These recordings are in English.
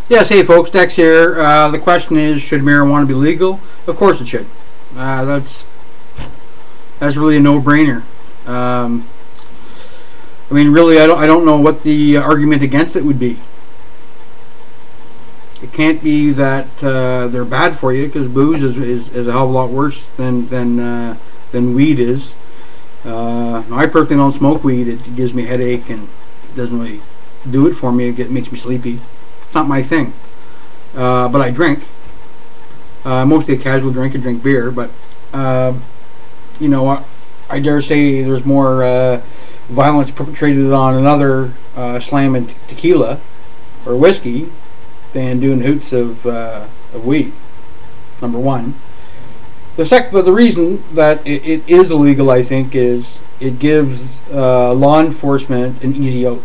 Yes, hey folks, Dex here. The question is, should marijuana be legal? Of course it should. That's really a no-brainer. Um, I mean, really, I don't know what the argument against it would be. It can't be that they're bad for you, because booze is a hell of a lot worse than weed is. I personally don't smoke weed. It gives me a headache and it doesn't really do it for me. It makes me sleepy. It's not my thing. But I drink. Mostly a casual drink. I drink beer, but you know, I dare say there's more violence perpetrated on another slam and tequila or whiskey than doing hoots of weed. Number one. The reason that it is illegal, I think, is it gives law enforcement an easy out.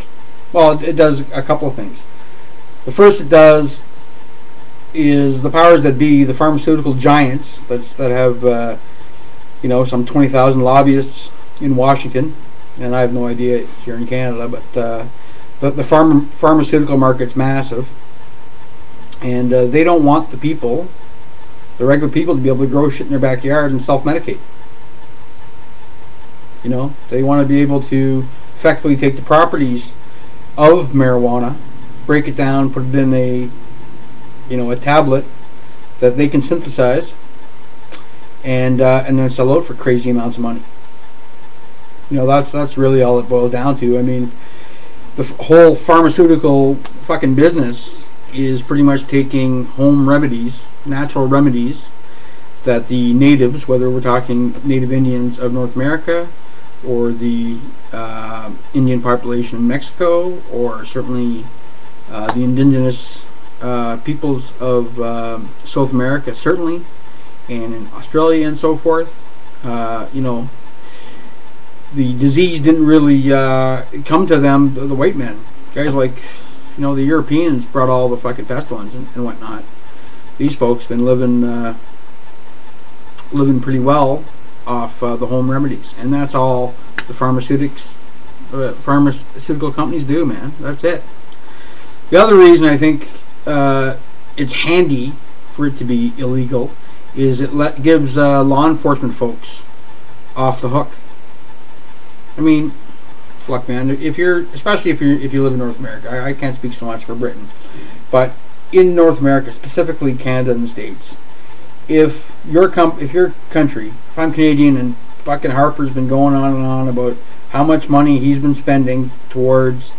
Well, it does a couple of things. The first it does is the powers that be, the pharmaceutical giants that have some 20,000 lobbyists in Washington, and I have no idea here in Canada, but the pharmaceutical market's massive, and they don't want the regular people, to be able to grow shit in their backyard and self-medicate. They want to be able to effectively take the properties of marijuana, break it down, put it in a tablet that they can synthesize, and then sell out for crazy amounts of money. That's really all it boils down to. I mean, the whole pharmaceutical fucking business is pretty much taking home remedies, natural remedies, that the natives, whether we're talking native Indians of North America or the Indian population in Mexico, or certainly the indigenous peoples of South America, certainly, and in Australia and so forth, the disease didn't really come to them, the white men. Guys like, the Europeans brought all the fucking pestilence and whatnot. These folks been living pretty well off the home remedies, and that's all the pharmaceutical companies do, man. That's it. The other reason I think it's handy for it to be illegal is it gives law enforcement folks off the hook. I mean, look, man, especially if you live in North America, I can't speak so much for Britain, but in North America, specifically Canada and the States, if your country, if I'm Canadian and fucking Harper's been going on and on about how much money he's been spending towards,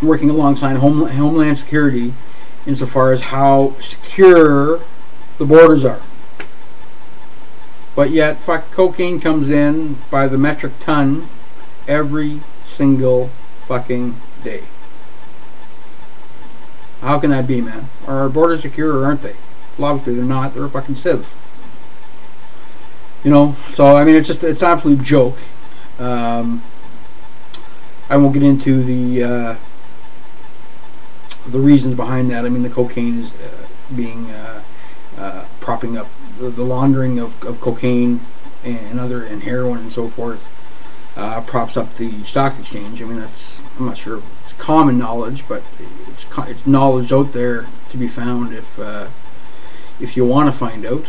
working alongside Homeland Security insofar as how secure the borders are. But yet, cocaine comes in by the metric ton every single fucking day. How can that be, man? Are our borders secure or aren't they? Well, obviously they're not. They're a fucking sieve. So I mean, it's an absolute joke. I won't get into the reasons behind that. I mean, the cocaine is being propping up the laundering of cocaine and heroin and so forth. Props up the stock exchange. I mean, I'm not sure it's common knowledge, but it's knowledge out there to be found if you want to find out.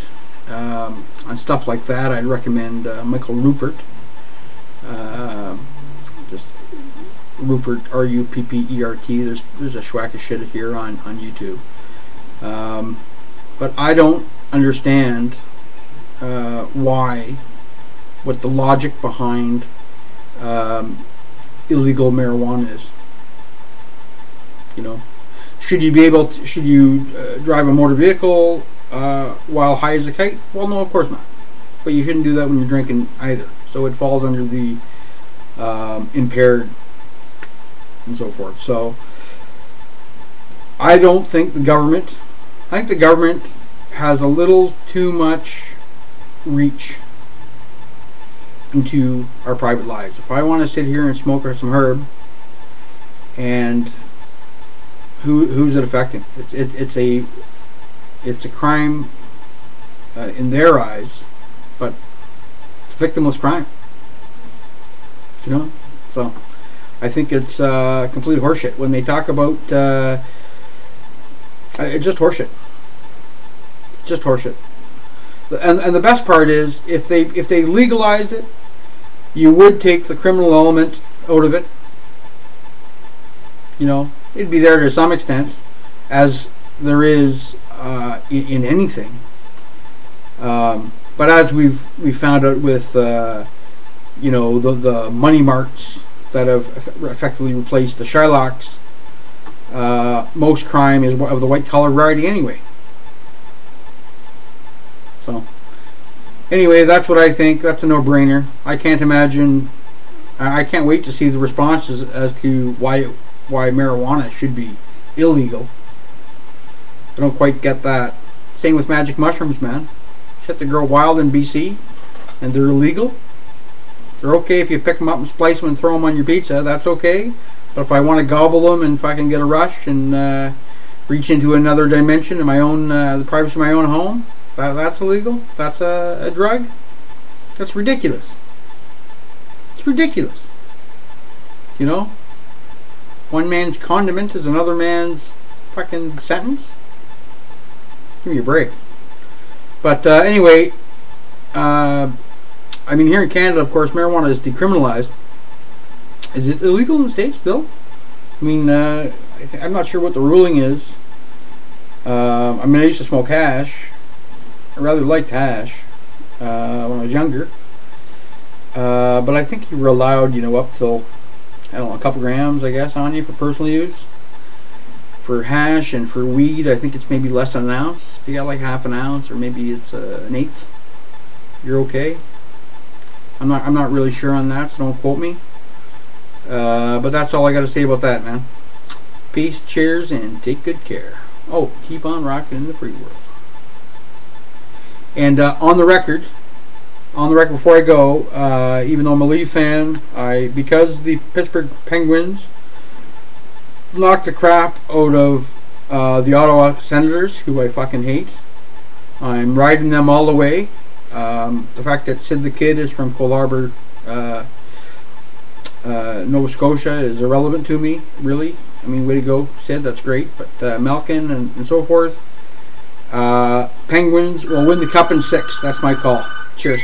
On stuff like that, I'd recommend Michael Ruppert. Just Ruppert, Ruppert. There's a schwack of shit here on YouTube. But I don't understand what the logic behind illegal marijuana is. Should you drive a motor vehicle while high as a kite? Well, no, of course not. But you shouldn't do that when you're drinking either. So it falls under the impaired and so forth. So I think the government has a little too much reach into our private lives. If I want to sit here and smoke some herb, and who's it affecting? It's a crime in their eyes, but it's a victimless crime. So I think it's complete horseshit. When they talk about it's just horseshit. Just horseshit. And the best part is, if they legalized it, you would take the criminal element out of it. You know, it'd be there to some extent, as there is in anything. But as we found out with you know, the money marts that have effectively replaced the Shylocks, most crime is of the white collar variety anyway. So anyway, that's what I think. That's a no-brainer. I can't imagine. I can't wait to see the responses as to why marijuana should be illegal. I don't quite get that. Same with magic mushrooms, man. Shit, they grow wild in BC, and they're illegal. They're okay if you pick them up and splice them and throw them on your pizza. That's okay. But if I want to gobble them and if I can get a rush and reach into another dimension in my own, the privacy of my own home, that's illegal. That's a drug. That's ridiculous. It's ridiculous. You know? One man's condiment is another man's fucking sentence. Give me a break. But anyway, I mean, here in Canada, of course, marijuana is decriminalized. Is it illegal in the States still? I mean, I'm not sure what the ruling is. I mean, I used to smoke hash. I rather liked hash when I was younger. But I think you were allowed, you know, up till, I don't know, a couple grams, I guess, on you for personal use. For hash and for weed, I think it's maybe less than an ounce. If you got like half an ounce, or maybe it's an eighth, you're okay. I'm not really sure on that, so don't quote me. But that's all I got to say about that, man. Peace, cheers, and take good care. Oh, keep on rocking in the free world. And on the record before I go, even though I'm a Leaf fan, because the Pittsburgh Penguins knocked the crap out of the Ottawa Senators, who I fucking hate, I'm riding them all the way. The fact that Sid the Kid is from Cole Harbour, Nova Scotia, is irrelevant to me, really. I mean, way to go, Sid, that's great. But Malkin and so forth, Penguins will win the cup in 6. That's my call. Cheers.